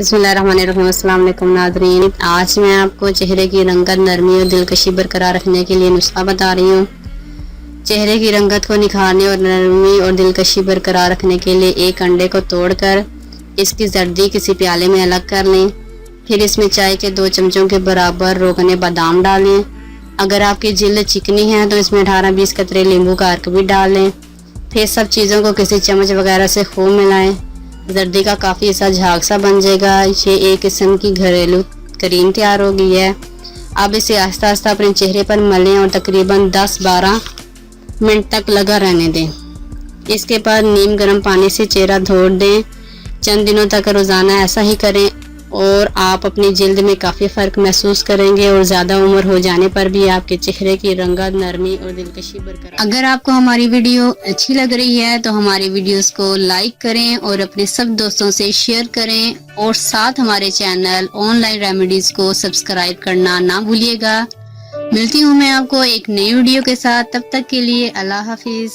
बिस्मिल्लाहिर्रहमानिर्रहीम। अस्सलाम वालेकुम नाज़रीन, आज मैं आपको चेहरे की रंगत, नरमी और दिलकशी बरकरार रखने के लिए नुस्खा बता रही हूँ। चेहरे की रंगत को निखारने और नरमी और दिलकशी बरकरार रखने के लिए एक अंडे को तोड़कर इसकी जर्दी किसी प्याले में अलग कर लें। फिर इसमें चाय के 2 चमचों के बराबर रोगने बादाम डालें। अगर आपकी जिल्द चिकनी है तो इसमें 18-20 कतरे नींबू का अर्क भी डाल लें। फिर सब चीज़ों को किसी चम्मच वगैरह से खूब मिलाएं। जर्दी का काफ़ी ऐसा झाग सा बन जाएगा। ये एक किस्म की घरेलू क्रीम तैयार हो गई है। अब इसे आहिस्ता आहिस्ता अपने चेहरे पर मलें और तकरीबन 10-12 मिनट तक लगा रहने दें। इसके बाद नीम गर्म पानी से चेहरा धो दें। चंद दिनों तक रोज़ाना ऐसा ही करें और आप अपनी जिल्द में काफ़ी फ़र्क महसूस करेंगे और ज़्यादा उम्र हो जाने पर भी आपके चेहरे की रंगत, नरमी और दिलकशी बरकरार। अगर आपको हमारी वीडियो अच्छी लग रही है तो हमारी वीडियोस को लाइक करें और अपने सब दोस्तों से शेयर करें और साथ हमारे चैनल ऑनलाइन रेमेडीज को सब्सक्राइब करना ना भूलिएगा। मिलती हूँ मैं आपको एक नई वीडियो के साथ, तब तक के लिए अल्लाह हाफिज़।